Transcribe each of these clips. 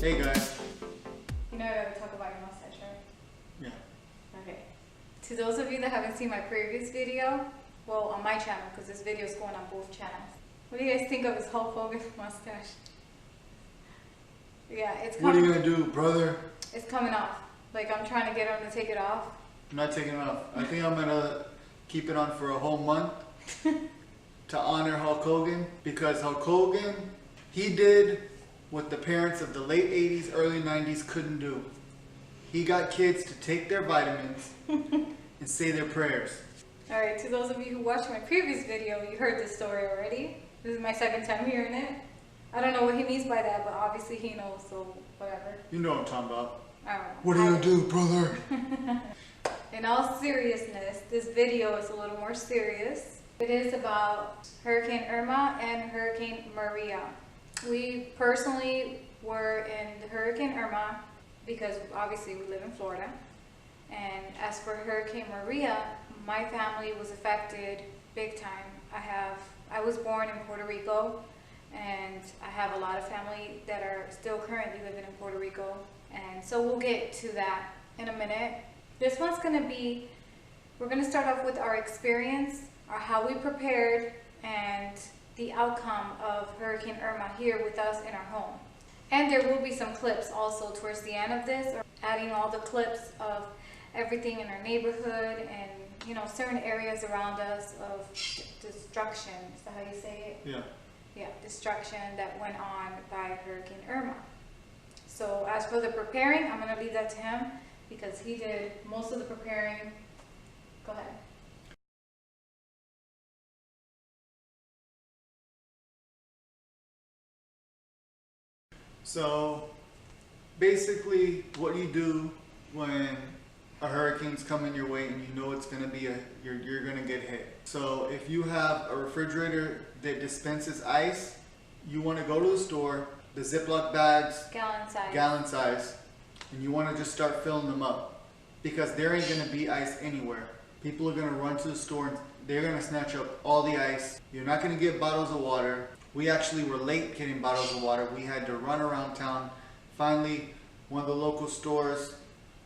Hey guys. You know I gotta talk about your mustache, right? Yeah. Okay. To those of you that haven't seen my previous video, well, on my channel, because this video is going on both channels. What do you guys think of his Hulk Hogan mustache? Yeah, it's What are coming. you gonna do, brother? It's coming off. Like, I'm trying to get him to take it off. I'm not taking it off. I think I'm gonna keep it on for a whole month to honor Hulk Hogan, because Hulk Hogan, he did what the parents of the late 80s, early 90s couldn't do. He got kids to take their vitamins and say their prayers. Alright, to those of you who watched my previous video, you heard this story already. This is my second time hearing it. I don't know what he means by that, but obviously he knows, so whatever. You know what I'm talking about. I don't know. What are you gonna do, brother? In all seriousness, this video is a little more serious. It is about Hurricane Irma and Hurricane Maria. We personally were in the Hurricane Irma because obviously we live in Florida. And as for Hurricane Maria, my family was affected big time. I was born in Puerto Rico, and I have a lot of family that are still currently living in Puerto Rico. And so we'll get to that in a minute. This one's gonna be, we're gonna start off with our experience, or how we prepared, and the outcome of Hurricane Irma here with us in our home. And there will be some clips also towards the end of this, adding all the clips of everything in our neighborhood and, you know, certain areas around us of destruction. Is that how you say it? Yeah. Yeah, destruction that went on by Hurricane Irma. So as for the preparing, I'm gonna leave that to him because he did most of the preparing. Go ahead. So basically what you do when a hurricane's coming your way and you know it's gonna be you're gonna get hit. So if you have a refrigerator that dispenses ice, you wanna go to the store, the Ziploc bags, gallon size, and you wanna just start filling them up, because there ain't gonna be ice anywhere. People are gonna run to the store and they're gonna snatch up all the ice. You're not gonna get bottles of water. We actually were late getting bottles of water. We had to run around town. Finally, one of the local stores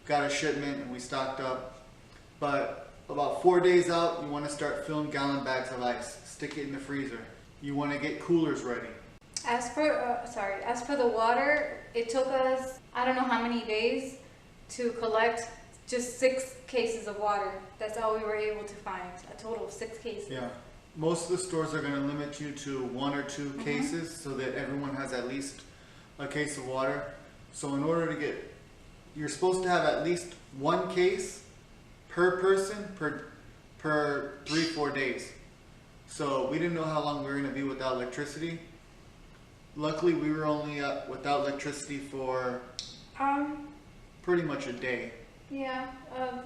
got a shipment and we stocked up. But about 4 days out, you want to start filling gallon bags of ice. Stick it in the freezer. You want to get coolers ready. As for the water, it took us, I don't know how many days to collect just 6 cases of water. That's all we were able to find, a total of 6 cases. Yeah. Most of the stores are going to limit you to 1 or 2 cases so that everyone has at least a case of water. So in order to get, you're supposed to have at least 1 case per person per 3-4 days. So we didn't know how long we were going to be without electricity. Luckily, we were only without electricity for pretty much a day. Yeah,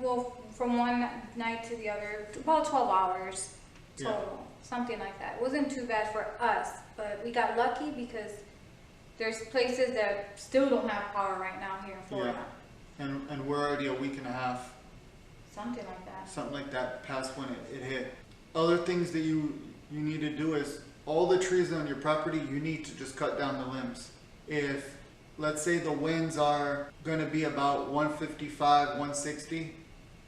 well, from one night to the other, about 12 hours total, something like that. It wasn't too bad for us, but we got lucky because there's places that still don't have power right now here in Florida. Yeah. And we're already a week and a half. Something like that. Something like that past when it hit. Other things that you need to do is all the trees on your property, you need to just cut down the limbs. If, let's say the winds are going to be about 155, 160,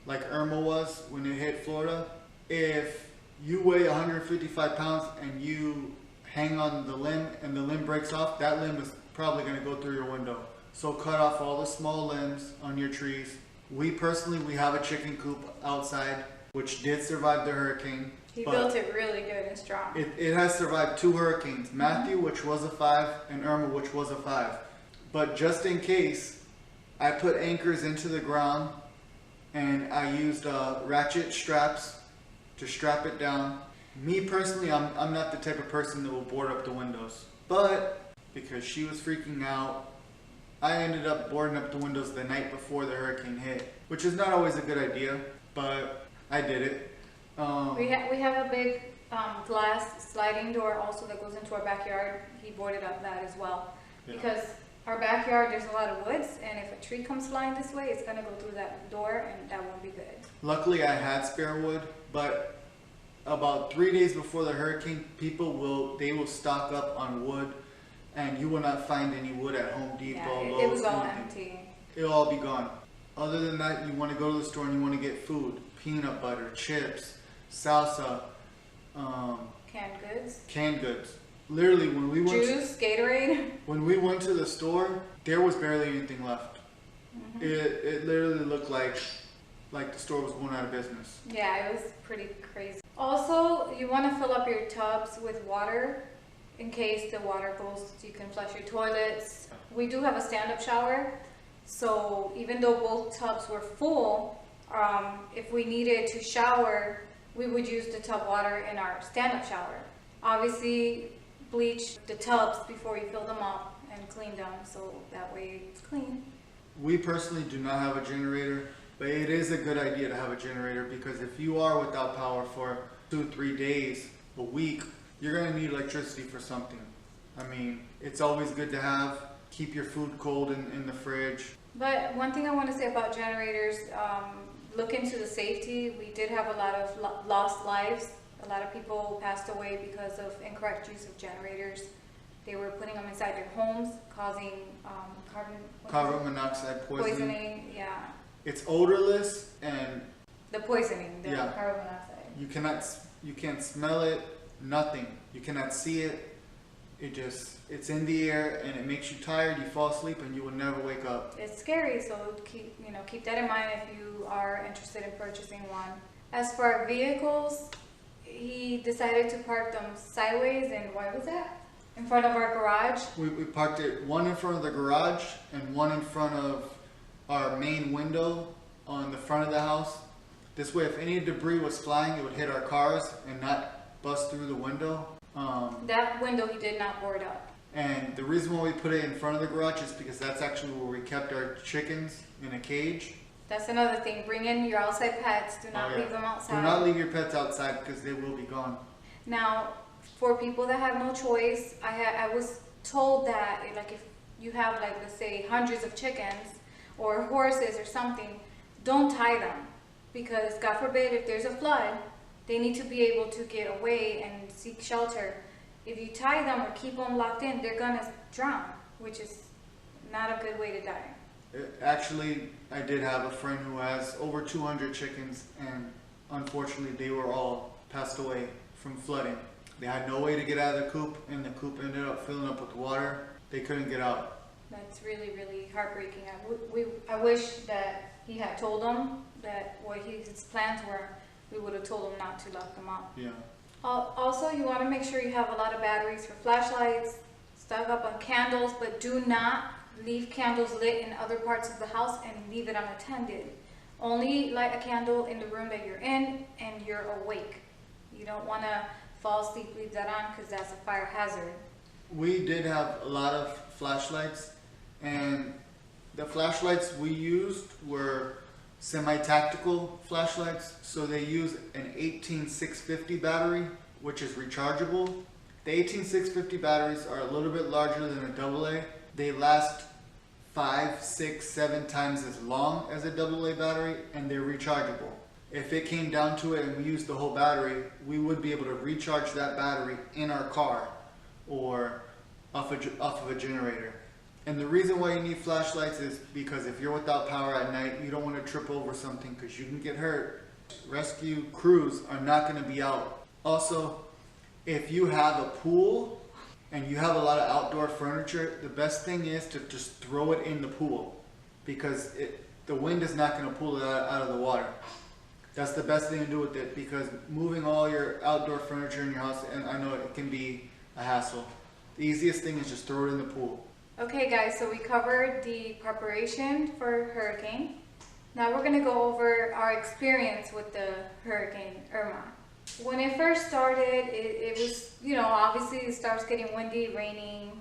like Irma was when it hit Florida, if you weigh 155 pounds and you hang on the limb and the limb breaks off, that limb is probably going to go through your window. So cut off all the small limbs on your trees. We have a chicken coop outside, which did survive the hurricane. He built it really good and strong. It has survived 2 hurricanes, Matthew, which was a 5, and Irma, which was a 5. But just in case, I put anchors into the ground and I used ratchet straps to strap it down. Me personally, I'm not the type of person that will board up the windows. But because she was freaking out, I ended up boarding up the windows the night before the hurricane hit, which is not always a good idea, but I did it. We have a big glass sliding door also that goes into our backyard. He boarded up that as well. Yeah. Because our backyard, there's a lot of woods, and if a tree comes flying this way, it's gonna go through that door, and that won't be good. Luckily, I had spare wood, but about 3 days before the hurricane, people will stock up on wood and you will not find any wood at Home Depot. Yeah, it was Lowe's, all anything. empty. It'll all be gone. Other than that, you want to go to the store and you want to get food, peanut butter, chips, salsa, Canned goods. Literally, when we went Juice, Gatorade. when we went to the store, there was barely anything left. It literally looked like the store was going out of business. Yeah, it was pretty crazy. Also, you want to fill up your tubs with water in case the water goes, you can flush your toilets. We do have a stand-up shower, so even though both tubs were full, if we needed to shower, we would use the tub water in our stand-up shower. Obviously, bleach the tubs before you fill them up and clean them, so that way it's clean. We personally do not have a generator, but it is a good idea to have a generator because if you are without power for 2-3 days, a week, you're gonna need electricity for something. I mean, it's always good to have. Keep your food cold in the fridge. But one thing I want to say about generators, look into the safety. We did have a lot of lost lives. A lot of people passed away because of incorrect use of generators. They were putting them inside their homes, causing Carbon monoxide poisoning. Yeah. It's odorless and The poisoning, the Yeah. carbon monoxide. you can't smell it, nothing. You cannot see it. It's in the air and it makes you tired. You fall asleep and you will never wake up. It's scary, so keep that in mind if you are interested in purchasing one. As for our vehicles, he decided to park them sideways, and why was that? In front of our garage. We parked it one in front of the garage and one in front of our main window on the front of the house. This way, if any debris was flying, it would hit our cars and not bust through the window. That window he did not board up. And the reason why we put it in front of the garage is because that's actually where we kept our chickens in a cage. That's another thing. Bring in your outside pets. Do not Oh, yeah. leave them outside. Do not leave your pets outside because they will be gone. Now, for people that have no choice, I was told that like if you have like let's say hundreds of chickens or horses or something, don't tie them because God forbid if there's a flood, they need to be able to get away and seek shelter. If you tie them or keep them locked in, they're gonna drown, which is not a good way to die. Actually, I did have a friend who has over 200 chickens, and unfortunately, they were all passed away from flooding. They had no way to get out of the coop, and the coop ended up filling up with water. They couldn't get out. That's really, really heartbreaking. I wish that he had told them that what his plans were. We would have told him not to lock them up. Yeah. Also, you want to make sure you have a lot of batteries for flashlights, stock up on candles, but do not leave candles lit in other parts of the house and leave it unattended. Only light a candle in the room that you're in and you're awake. You don't want to fall asleep, leave that on because that's a fire hazard. We did have a lot of flashlights, and the flashlights we used were semi-tactical flashlights, so they use an 18650 battery, which is rechargeable. The 18650 batteries are a little bit larger than a AA. They last 5, 6, 7 times as long as a AA battery, and they're rechargeable. If it came down to it and we used the whole battery, we would be able to recharge that battery in our car or off of a generator. And the reason why you need flashlights is because if you're without power at night, you don't want to trip over something because you can get hurt. Rescue crews are not going to be out. Also, if you have a pool and you have a lot of outdoor furniture, the best thing is to just throw it in the pool because the wind is not going to pull it out of the water. That's the best thing to do with it because moving all your outdoor furniture in your house, and I know it can be a hassle. The easiest thing is just throw it in the pool. Okay guys, so we covered the preparation for hurricane. Now we're going to go over our experience with the Hurricane Irma. When it first started, it was, obviously it starts getting windy, raining,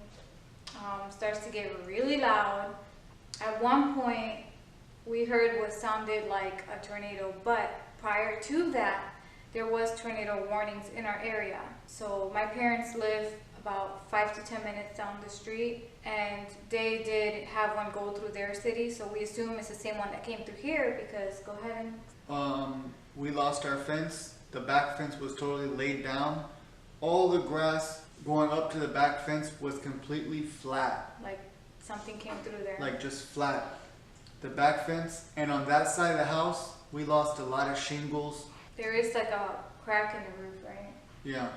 starts to get really loud. At one point, we heard what sounded like a tornado, but prior to that, there was tornado warnings in our area. So my parents live about 5 to 10 minutes down the street, and they did have one go through their city, so we assume it's the same one that came through here because, go ahead and... We lost our fence. The back fence was totally laid down. All the grass going up to the back fence was completely flat. Like something came through there. Like just flat. The back fence, and on that side of the house, we lost a lot of shingles. There is like a crack in the roof, right? Yeah.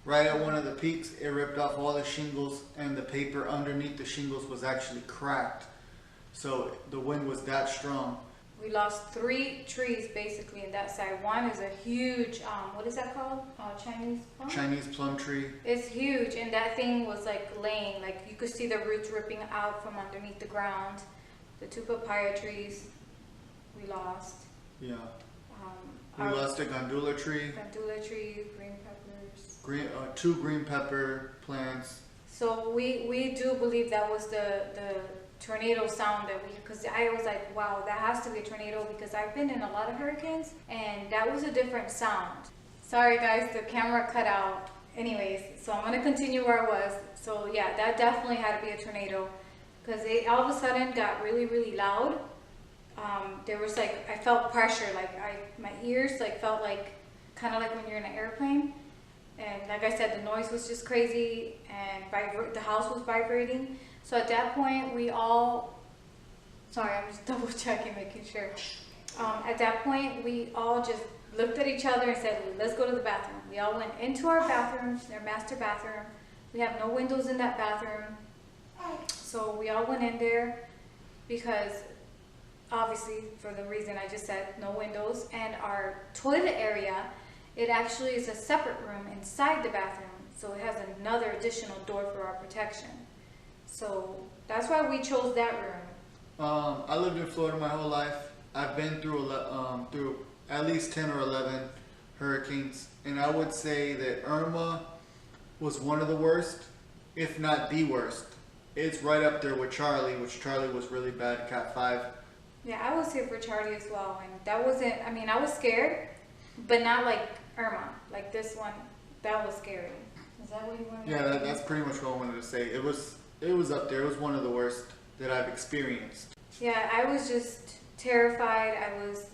Right at one of the peaks, it ripped off all the shingles, and the paper underneath the shingles was actually cracked. So the wind was that strong. We lost 3 trees basically in that side. One is a huge, what is that called? Chinese plum? Chinese plum tree. It's huge, and that thing was like laying, like you could see the roots ripping out from underneath the ground. The 2 papaya trees we lost. Yeah. We lost a gandula tree. Gandula tree, green peppers. 2 green pepper plants. So we do believe that was the tornado sound that because I was like, wow, that has to be a tornado, because I've been in a lot of hurricanes and that was a different sound. Sorry guys, the camera cut out. Anyways, so I'm gonna continue where I was. So yeah, that definitely had to be a tornado, because it all of a sudden got really, really loud. There was like, I felt pressure, like my ears like felt like, kind of like when you're in an airplane. And like I said, the noise was just crazy, and the house was vibrating. So at that point, we all, sorry, I'm just double checking, making sure. At that point, we all just looked at each other and said, let's go to the bathroom. We all went into our bathrooms, their master bathroom. We have no windows in that bathroom. So we all went in there because obviously for the reason I just said, no windows. And our toilet area, it actually is a separate room inside the bathroom. So it has another additional door for our protection. So that's why we chose that room. I lived in Florida my whole life. I've been through at least 10 or 11 hurricanes, and I would say that Irma was one of the worst, if not the worst. It's right up there with Charlie, which Charlie was really bad, Cat 5. Yeah, I was here for Charlie as well, and that wasn't, I mean, I was scared, but not like Irma. Like this one, that was scary. Is that what you wanted to say? Yeah, that's pretty much what I wanted to say. It was up there. It was one of the worst that I've experienced. Yeah, I was just terrified. I was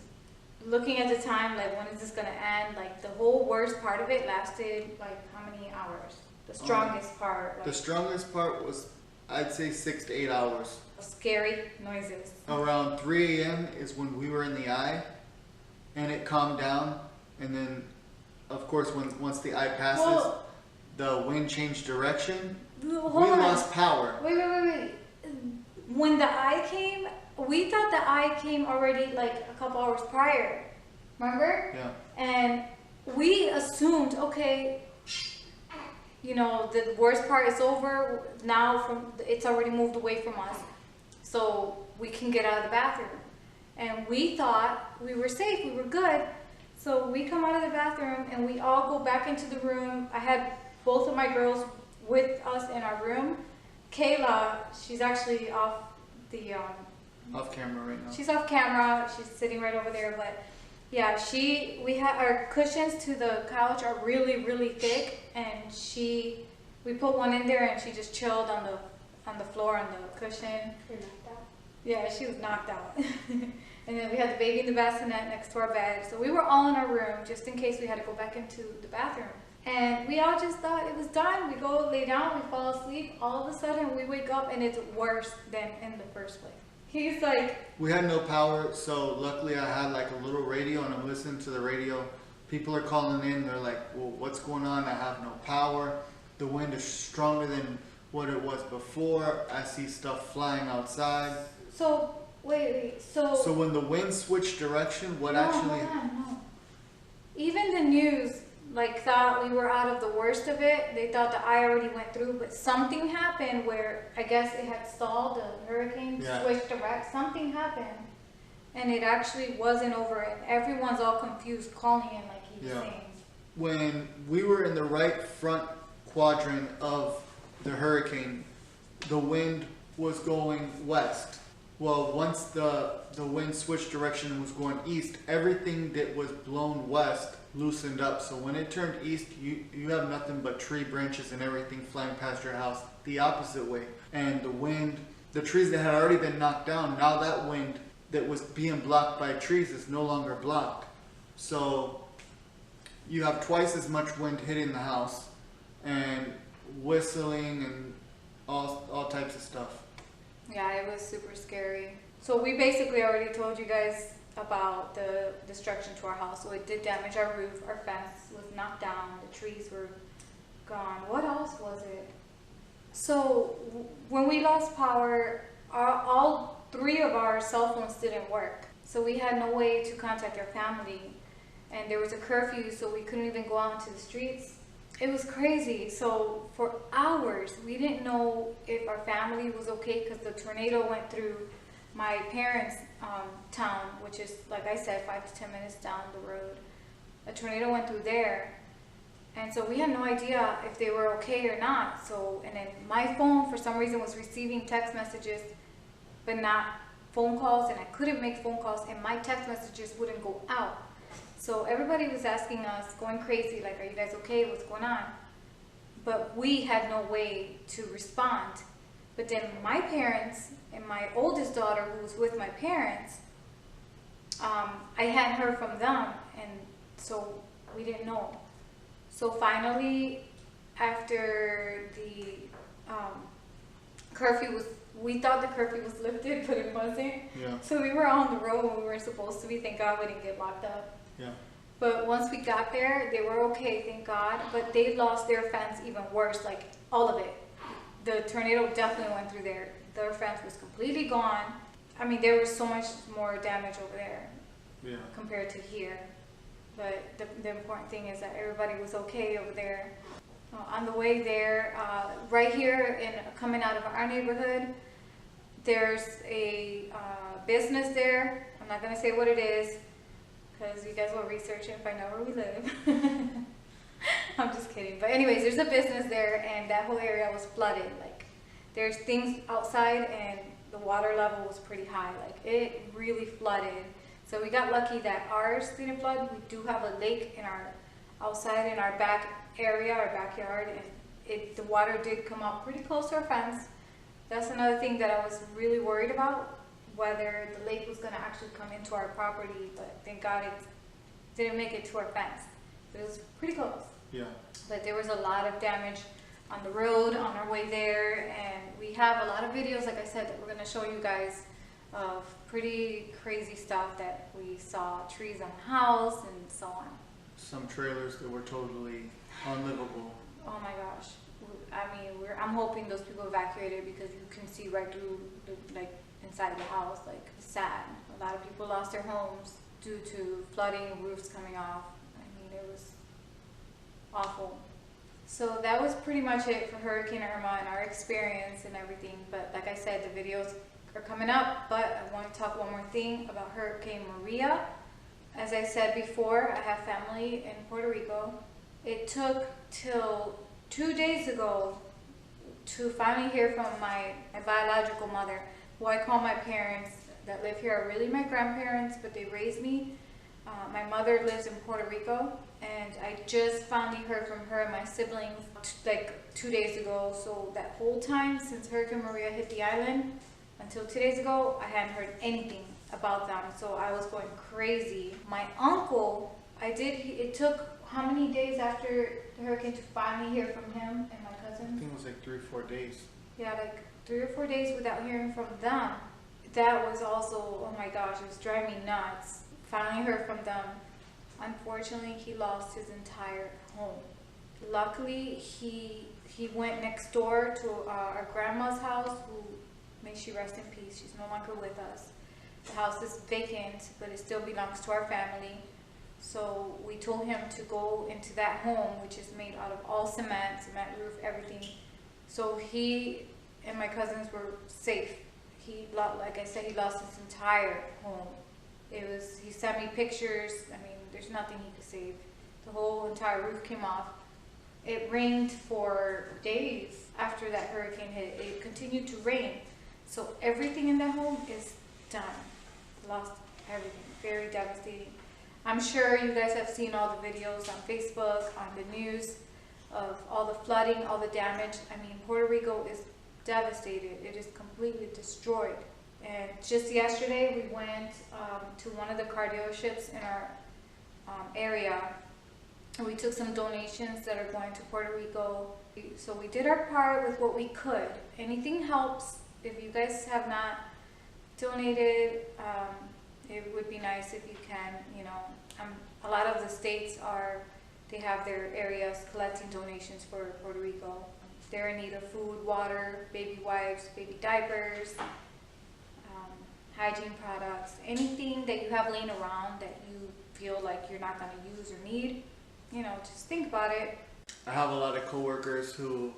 looking at the time, like, when is this gonna end? Like, the whole worst part of it lasted, like, how many hours? The strongest part. Like, the strongest part was, I'd say, 6 to 8 hours. Scary noises. Around 3 a.m. is when we were in the eye, and it calmed down. And then, of course, once the eye passes, the wind changed direction. We lost power. Wait. When the eye came, we thought the eye came already like a couple hours prior. Remember? Yeah. And we assumed, okay, you know, the worst part is over. Now it's already moved away from us. So we can get out of the bathroom. And we thought we were safe, we were good. So we come out of the bathroom and we all go back into the room. I had both of my girls with us in our room. Kayla, she's actually off the off camera right now. She's off camera. She's sitting right over there. But yeah, we had our cushions to the couch are really, really thick, and we put one in there and she just chilled on the floor on the cushion. You're knocked out. Yeah, she was knocked out. And then we had the baby in the bassinet next to our bed. So we were all in our room just in case we had to go back into the bathroom. And we all just thought it was done. We go lay down, we fall asleep. All of a sudden we wake up and it's worse than in the first place. He's like... We had no power, so luckily I had like a little radio and I'm listening to the radio. People are calling in, they're like, well, what's going on? I have no power. The wind is stronger than what it was before. I see stuff flying outside. So, wait, so when the wind switched direction, no. Even the news like thought we were out of the worst of it. They thought the eye already went through, but something happened where I guess it had stalled, the hurricane switched direct. Something happened and it actually wasn't over, and everyone's all confused calling in like he was saying. When we were in the right front quadrant of the hurricane, the wind was going west. Well, once the wind switched direction and was going east, everything that was blown west loosened up. So when it turned east, you have nothing but tree branches and everything flying past your house the opposite way. And the wind, the trees that had already been knocked down, now that wind that was being blocked by trees is no longer blocked. So you have twice as much wind hitting the house. And whistling and all types of stuff. Yeah, it was super scary. So we basically already told you guys about the destruction to our house. So it did damage our roof, our fence was knocked down, the trees were gone. What else was it? So when we lost power, all three of our cell phones didn't work. So we had no way to contact our family. And there was a curfew, so we couldn't even go out into the streets. It was crazy. So for hours, we didn't know if our family was okay because the tornado went through my parents' town, which is, like I said, 5 to 10 minutes down the road. A tornado went through there. And so we had no idea if they were okay or not. So, and then my phone, for some reason, was receiving text messages, but not phone calls. And I couldn't make phone calls, and my text messages wouldn't go out. So everybody was asking us, going crazy, like, are you guys okay? What's going on? But we had no way to respond. But then my parents and my oldest daughter, who was with my parents, I hadn't heard from them, and so we didn't know. So finally, after the curfew was, we thought the curfew was lifted, but it wasn't. Yeah. So we were on the road when we were supposed to be. Thank God we didn't get locked up. Yeah. But once we got there, they were okay, thank God. But they lost their fence even worse, like all of it. The tornado definitely went through there. Their fence was completely gone. I mean, there was so much more damage over there compared to here. But the important thing is that everybody was okay over there. On the way there, right here coming out of our neighborhood, there's a business there. I'm not gonna say what it is, because you guys will research it and find out where we live. I'm just kidding. But anyways, there's a business there, and that whole area was flooded. Like, there's things outside, and the water level was pretty high. Like, it really flooded. So we got lucky that ours didn't flood. We do have a lake in our outside in our back area, our backyard, and the water did come up pretty close to our fence. That's another thing that I was really worried about, whether the lake was going to actually come into our property, but thank God it didn't make it to our fence. But it was pretty close. Yeah. But there was a lot of damage on the road on our way there, and we have a lot of videos, like I said, that we're going to show you guys of pretty crazy stuff that we saw, trees on the house and so on. Some trailers that were totally unlivable. Oh my gosh. I mean, I'm hoping those people evacuated, because you can see right through like inside of the house. Like, it's sad. A lot of people lost their homes due to flooding, roofs coming off. I mean, it was awful. So that was pretty much it for Hurricane Irma and our experience and everything. But like I said, the videos are coming up. But I want to talk one more thing about Hurricane Maria. As I said before, I have family in Puerto Rico. It took till 2 days ago to finally hear from my biological mother, who I call my parents that live here are really my grandparents, but they raised me. My mother lives in Puerto Rico, and I just finally heard from her and my siblings like 2 days ago. So that whole time since Hurricane Maria hit the island until 2 days ago, I hadn't heard anything about them. So I was going crazy. My uncle, it took how many days after the hurricane to finally hear from him and my cousin? I think it was like 3 or 4 days. Yeah, like 3 or 4 days without hearing from them. That was also, oh my gosh, it was driving me nuts. Finally heard from them. Unfortunately, he lost his entire home. Luckily, he went next door to our grandma's house, who, may she rest in peace, she's no longer with us. The house is vacant, but it still belongs to our family. So we told him to go into that home, which is made out of all cement roof, everything. So he and my cousins were safe. Like I said, he lost his entire home. He sent me pictures. I mean, there's nothing he could save. The whole entire roof came off. It rained for days after that hurricane hit. It continued to rain. So everything in that home is done. Lost everything. Very devastating. I'm sure you guys have seen all the videos on Facebook, on the news, of all the flooding, all the damage. I mean, Puerto Rico is devastated. It is completely destroyed. And just yesterday, we went to one of the car dealerships in our area, and we took some donations that are going to Puerto Rico So we did our part with what we could. Anything helps. If you guys have not donated, it would be nice if you can, you know. A lot of the states they have their areas collecting donations for Puerto Rico. They're in need of food, water, baby wipes, baby diapers, hygiene products, anything that you have laying around that you feel like you're not going to use or need, you know, just think about it. I have a lot of coworkers who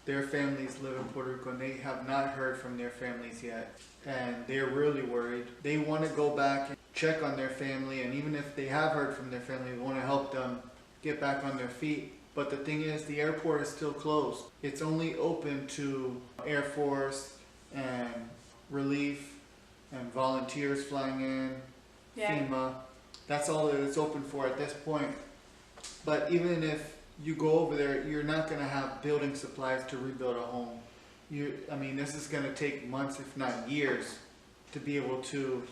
their families live in Puerto Rico and they have not heard from their families yet. And they're really worried. They want to go back and check on their family, and even if they have heard from their family, they want to help them get back on their feet. But the thing is, the airport is still closed. It's only open to Air Force and relief and volunteers flying in, FEMA. That's all that it's open for at this point. But even if you go over there, you're not going to have building supplies to rebuild a home. I mean, this is going to take months, if not years, to be able to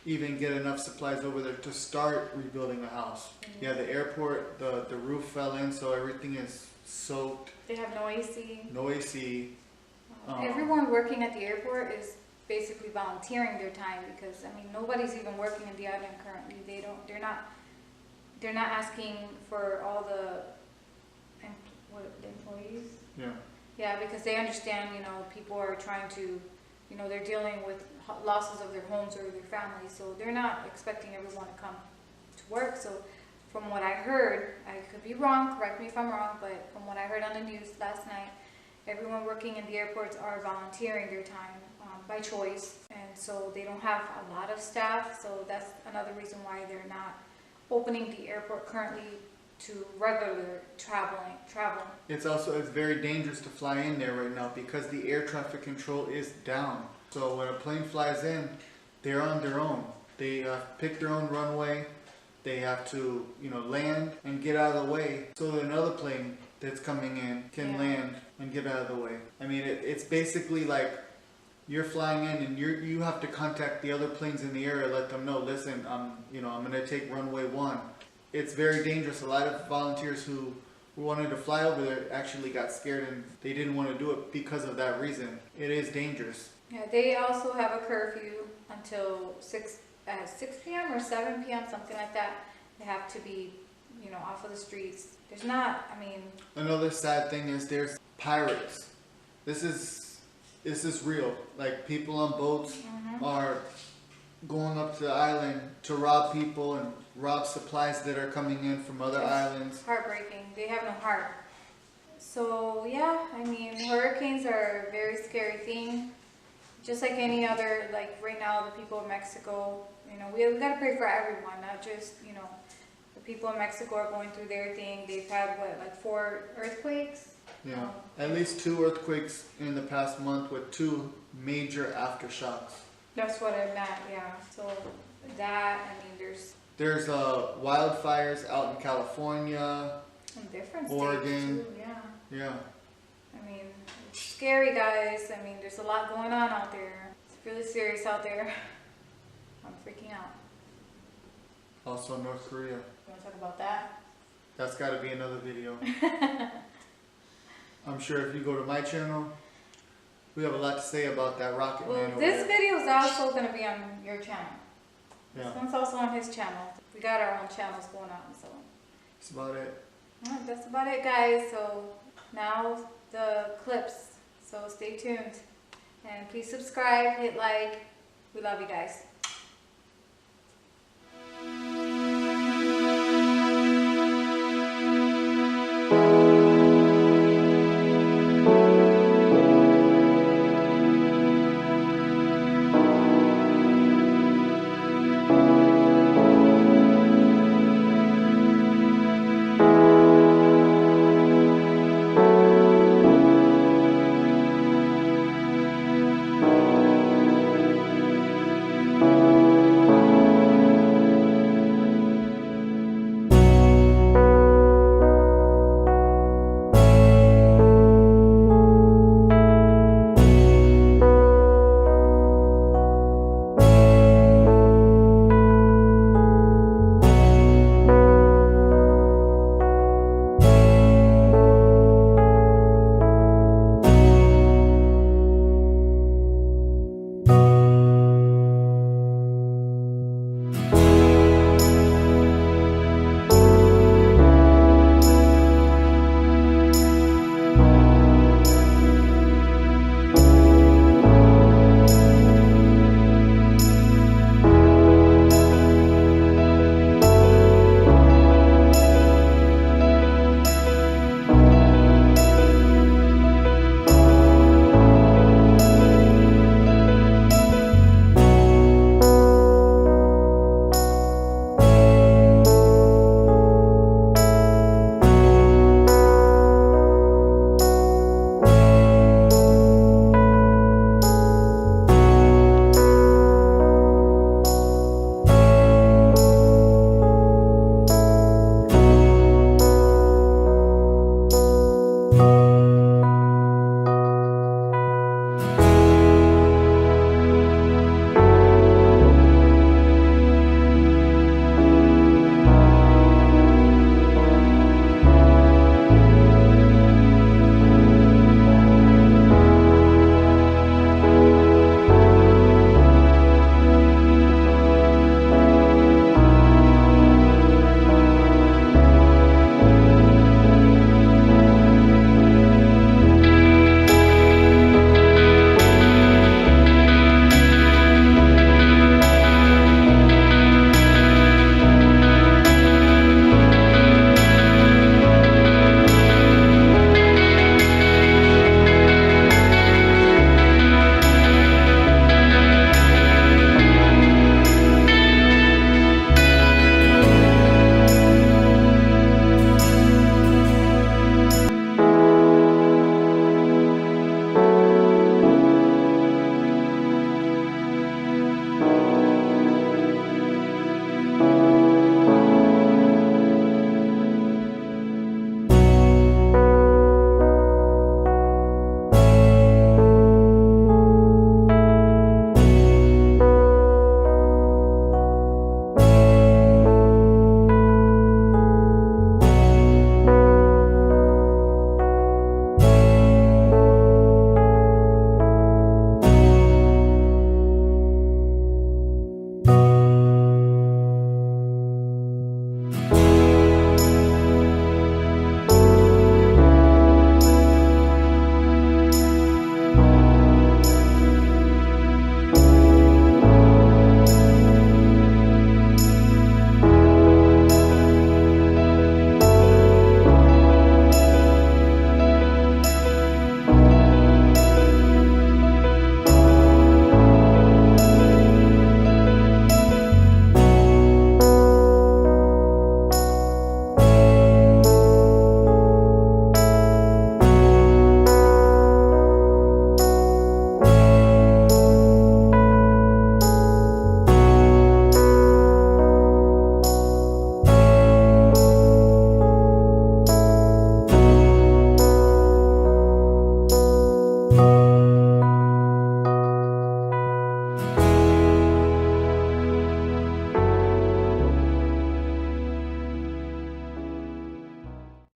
even get enough supplies over there to start rebuilding a house. Mm-hmm. Yeah, the airport, the roof fell in, so everything is soaked. They have no AC. No AC. Everyone working at the airport is basically volunteering their time because, I mean, nobody's even working in the island currently. They're not asking for all the employees. Yeah. Yeah, because they understand, you know, people are trying to, you know, they're dealing with losses of their homes or their families, so they're not expecting everyone to come to work. So from what I heard, I could be wrong, correct me if I'm wrong, but from what I heard on the news last night, everyone working in the airports are volunteering their time by choice, and so they don't have a lot of staff, so that's another reason why they're not opening the airport currently to regular travel. It's very dangerous to fly in there right now because the air traffic control is down. So when a plane flies in, they're on their own. They pick their own runway. They have to, you know, land and get out of the way so that another plane that's coming in can land and get out of the way. I mean, it's basically like you're flying in and you have to contact the other planes in the area, let them know, listen, I'm going to take runway 1. It's very dangerous. A lot of volunteers who wanted to fly over there actually got scared and they didn't want to do it because of that reason. It is dangerous. Yeah, they also have a curfew until 6 p.m. or 7 p.m., something like that. They have to be, you know, off of the streets. There's not, I mean... Another sad thing is there's pirates. This is real. Like, people on boats are going up to the island to rob people and rob supplies that are coming in from other islands. Heartbreaking. They have no heart. So yeah, I mean, hurricanes are a very scary thing. Just like any other, like right now, the people of Mexico, you know, we got to pray for everyone, not just, you know, the people in Mexico are going through their thing. They've had, what, like 4 earthquakes? Yeah, at least 2 earthquakes in the past month with 2 major aftershocks. That's what I meant, yeah. So that, I mean, there's wildfires out in California, some different Oregon. States too, yeah. I mean, it's scary, guys. I mean, there's a lot going on out there. It's really serious out there. I'm freaking out. Also North Korea. You want to talk about that? That's got to be another video. I'm sure if you go to my channel, we have a lot to say about that rocket man over this there. video is also going to be on your channel. Yeah. This one's also on his channel. We got our own channels going on, so. That's about it. Alright, that's about it, guys. So now the clips. So stay tuned. And please subscribe, hit like. We love you guys.